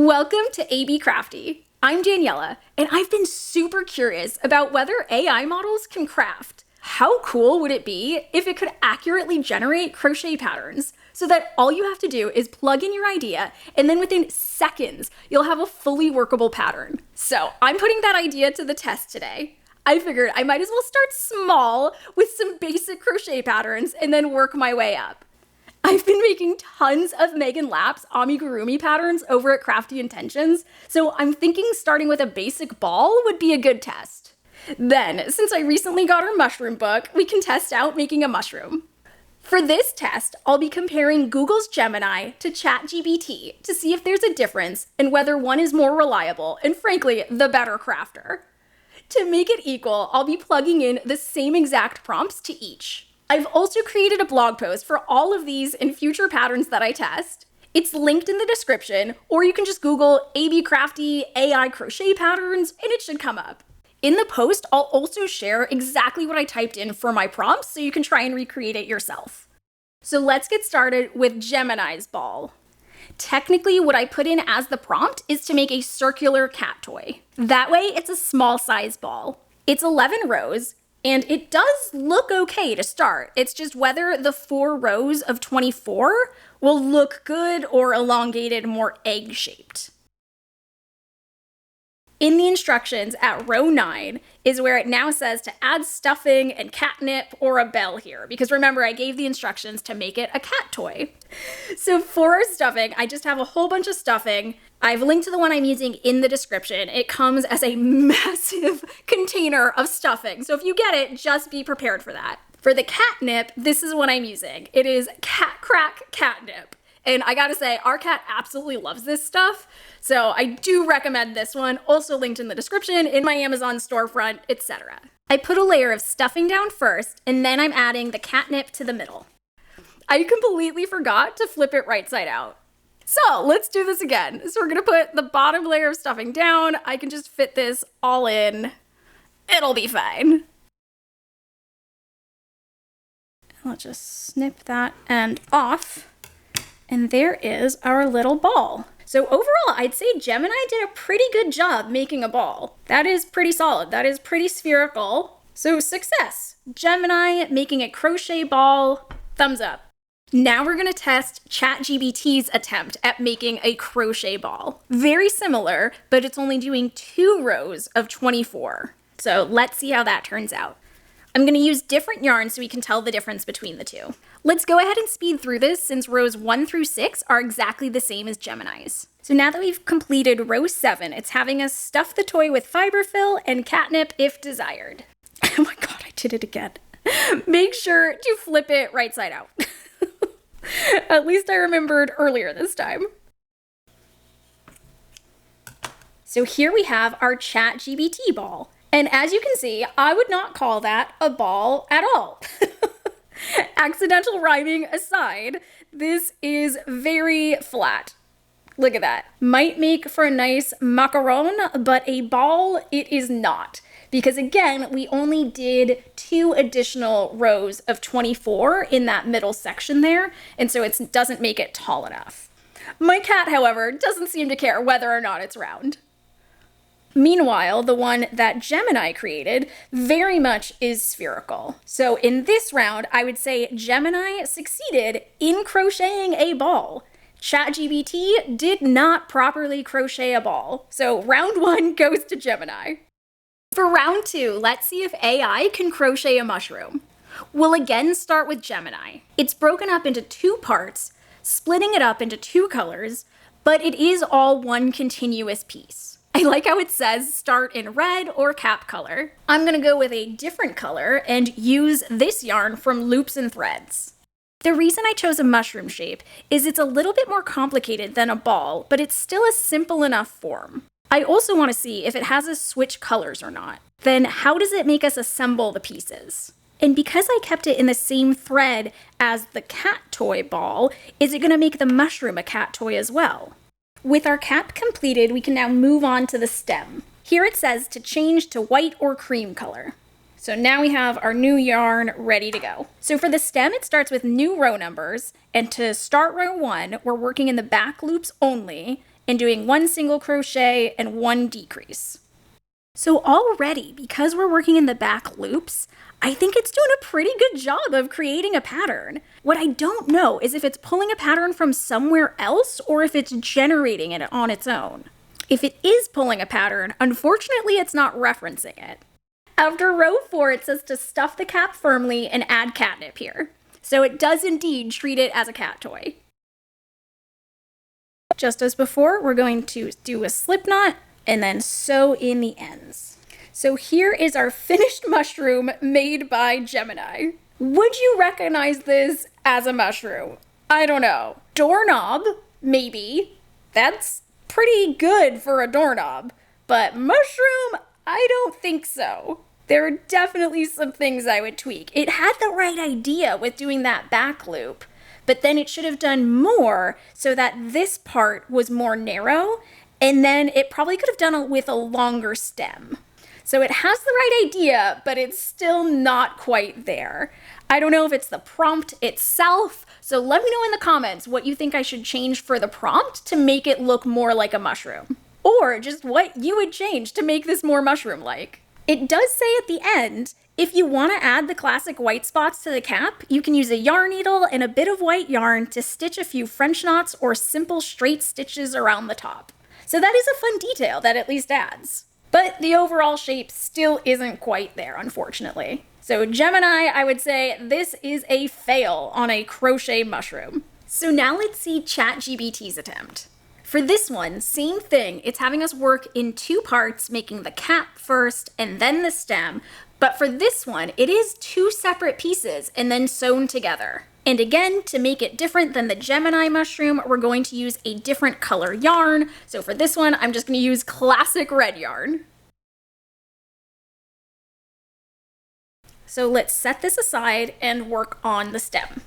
Welcome to AB Crafty. I'm Daniela, and I've been super curious about whether AI models can craft. How cool would it be if it could accurately generate crochet patterns so that all you have to do is plug in your idea and then within seconds, you'll have a fully workable pattern. So I'm putting that idea to the test today. I figured I might as well start small with some basic crochet patterns and then work my way up. I've been making tons of Megan Lapp's Amigurumi patterns over at Crafty Intentions, so I'm thinking starting with a basic ball would be a good test. Then, since I recently got our mushroom book, we can test out making a mushroom. For this test, I'll be comparing Google's Gemini to ChatGPT to see if there's a difference and whether one is more reliable and, frankly, the better crafter. To make it equal, I'll be plugging in the same exact prompts to each. I've also created a blog post for all of these and future patterns that I test. It's linked in the description, or you can just Google AB Crafty AI crochet patterns and it should come up. In the post, I'll also share exactly what I typed in for my prompts so you can try and recreate it yourself. So let's get started with Gemini's ball. Technically, what I put in as the prompt is to make a circular cat toy. That way, it's a small size ball. It's 11 rows, and it does look okay to start. It's just whether the 4 rows of 24 will look good or elongated, more egg-shaped. In the instructions at row 9 is where it now says to add stuffing and catnip or a bell here, because remember I gave the instructions to make it a cat toy. So for our stuffing, I just have a whole bunch of stuffing. I've linked to the one I'm using in the description. It comes as a massive container of stuffing, so if you get it, just be prepared for that. For the catnip, this is what I'm using. It is Cat Crack Catnip. And I gotta say, our cat absolutely loves this stuff, so I do recommend this one, also linked in the description, in my Amazon storefront, etc. I put a layer of stuffing down first, and then I'm adding the catnip to the middle. I completely forgot to flip it right side out. So let's do this again. So we're gonna put the bottom layer of stuffing down. I can just fit this all in. It'll be fine. I'll just snip that end off. And there is our little ball. So overall, I'd say Gemini did a pretty good job making a ball. That is pretty solid. That is pretty spherical. So success. Gemini making a crochet ball, thumbs up. Now we're gonna test ChatGPT's attempt at making a crochet ball. Very similar, but it's only doing 2 rows of 24. So let's see how that turns out. I'm going to use different yarns so we can tell the difference between the two. Let's go ahead and speed through this since rows 1 through 6 are exactly the same as Gemini's. So now that we've completed row 7, it's having us stuff the toy with fiber fill and catnip if desired. Oh my god, I did it again. Make sure to flip it right side out. At least I remembered earlier this time. So here we have our ChatGPT ball. And as you can see, I would not call that a ball at all. Accidental rhyming aside, this is very flat. Look at that. Might make for a nice macaron, but a ball it is not. Because again, we only did 2 additional rows of 24 in that middle section there, and so it doesn't make it tall enough. My cat, however, doesn't seem to care whether or not it's round. Meanwhile, the one that Gemini created very much is spherical. So in this round, I would say Gemini succeeded in crocheting a ball. ChatGPT did not properly crochet a ball. So round 1 goes to Gemini. For round 2, let's see if AI can crochet a mushroom. We'll again start with Gemini. It's broken up into 2 parts, splitting it up into 2 colors, but it is all one continuous piece. I like how it says start in red or cap color. I'm gonna go with a different color and use this yarn from Loops and Threads. The reason I chose a mushroom shape is it's a little bit more complicated than a ball, but it's still a simple enough form. I also want to see if it has us switch colors or not. Then how does it make us assemble the pieces? And because I kept it in the same thread as the cat toy ball, is it gonna make the mushroom a cat toy as well? With our cap completed, we can now move on to the stem. Here it says to change to white or cream color. So now we have our new yarn ready to go. So for the stem, it starts with new row numbers, and to start row 1, we're working in the back loops only, and doing 1 single crochet and 1 decrease. So already, because we're working in the back loops, I think it's doing a pretty good job of creating a pattern. What I don't know is if it's pulling a pattern from somewhere else or if it's generating it on its own. If it is pulling a pattern, unfortunately it's not referencing it. After row 4, it says to stuff the cap firmly and add catnip here. So it does indeed treat it as a cat toy. Just as before, we're going to do a slip knot and then sew in the ends. So here is our finished mushroom made by Gemini. Would you recognize this as a mushroom? I don't know. Doorknob? Maybe. That's pretty good for a doorknob. But mushroom? I don't think so. There are definitely some things I would tweak. It had the right idea with doing that back loop, but then it should have done more so that this part was more narrow, and then it probably could have done it with a longer stem. So it has the right idea, but it's still not quite there. I don't know if it's the prompt itself, so let me know in the comments what you think I should change for the prompt to make it look more like a mushroom. Or just what you would change to make this more mushroom-like. It does say at the end, if you want to add the classic white spots to the cap, you can use a yarn needle and a bit of white yarn to stitch a few French knots or simple straight stitches around the top. So that is a fun detail that at least adds. But the overall shape still isn't quite there, unfortunately. So Gemini, I would say this is a fail on a crochet mushroom. So now let's see ChatGPT's attempt. For this one, same thing, it's having us work in 2 parts, making the cap first and then the stem. But for this one, it is 2 separate pieces and then sewn together. And again, to make it different than the Gemini mushroom, we're going to use a different color yarn. So for this one, I'm just going to use classic red yarn. So let's set this aside and work on the stem.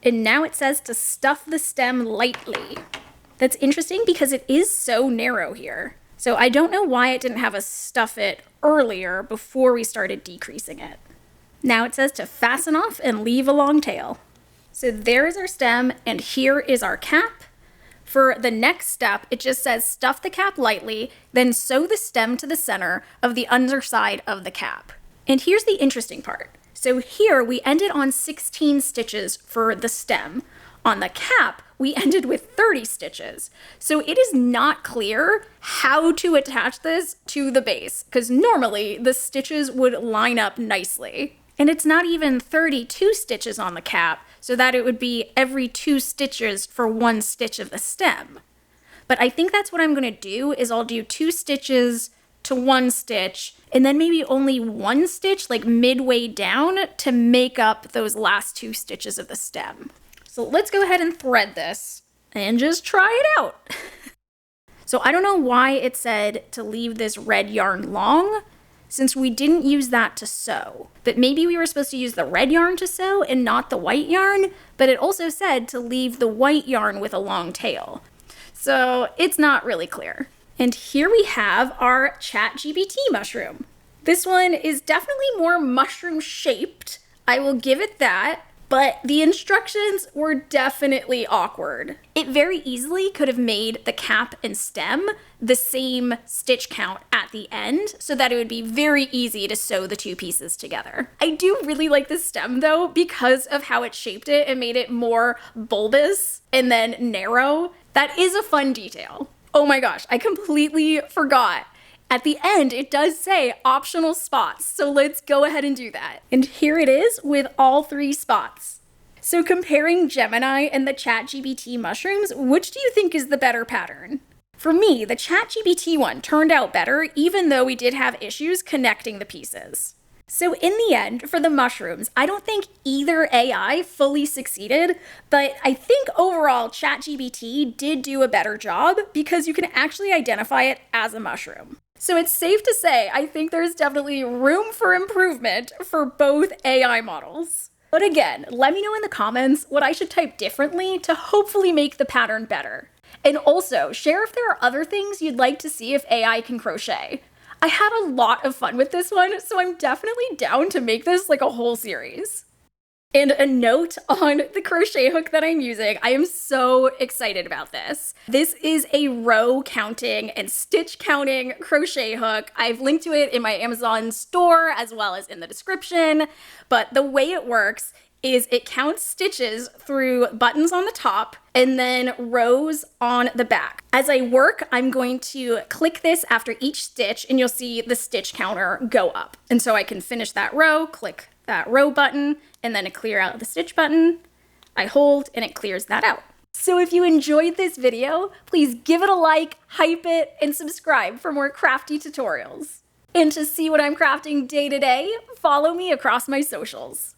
And now it says to stuff the stem lightly. That's interesting because it is so narrow here. So I don't know why it didn't have us stuff it earlier before we started decreasing it. Now it says to fasten off and leave a long tail. So there is our stem and here is our cap. For the next step, it just says stuff the cap lightly, then sew the stem to the center of the underside of the cap. And here's the interesting part. So here we ended on 16 stitches for the stem. On the cap, we ended with 30 stitches. So it is not clear how to attach this to the base, because normally the stitches would line up nicely. And it's not even 32 stitches on the cap, so that it would be every 2 stitches for 1 stitch of the stem. But I think that's what I'm gonna do, is I'll do 2 stitches to 1 stitch, and then maybe only 1 stitch like midway down to make up those last 2 stitches of the stem. So let's go ahead and thread this and just try it out. So I don't know why it said to leave this red yarn long, since we didn't use that to sew. But maybe we were supposed to use the red yarn to sew and not the white yarn, but it also said to leave the white yarn with a long tail. So it's not really clear. And here we have our ChatGPT mushroom. This one is definitely more mushroom shaped, I will give it that, but the instructions were definitely awkward. It very easily could have made the cap and stem the same stitch count at the end so that it would be very easy to sew the 2 pieces together. I do really like the stem though because of how it shaped it and made it more bulbous and then narrow. That is a fun detail. Oh my gosh, I completely forgot. At the end, it does say optional spots, so let's go ahead and do that. And here it is with all 3 spots. So comparing Gemini and the ChatGPT mushrooms, which do you think is the better pattern? For me, the ChatGPT one turned out better, even though we did have issues connecting the pieces. So in the end, for the mushrooms, I don't think either AI fully succeeded, but I think overall ChatGPT did do a better job because you can actually identify it as a mushroom. So it's safe to say I think there's definitely room for improvement for both AI models. But again, let me know in the comments what I should type differently to hopefully make the pattern better. And also, share if there are other things you'd like to see if AI can crochet. I had a lot of fun with this one, so I'm definitely down to make this like a whole series. And a note on the crochet hook that I'm using. I am so excited about this. This is a row counting and stitch counting crochet hook. I've linked to it in my Amazon store as well as in the description. But the way it works is it counts stitches through buttons on the top and then rows on the back. As I work, I'm going to click this after each stitch and you'll see the stitch counter go up. And so I can finish that row, click that row button, and then a clear out the stitch button. I hold and it clears that out. So if you enjoyed this video, please give it a like, hype it, and subscribe for more crafty tutorials. And to see what I'm crafting day to day, follow me across my socials.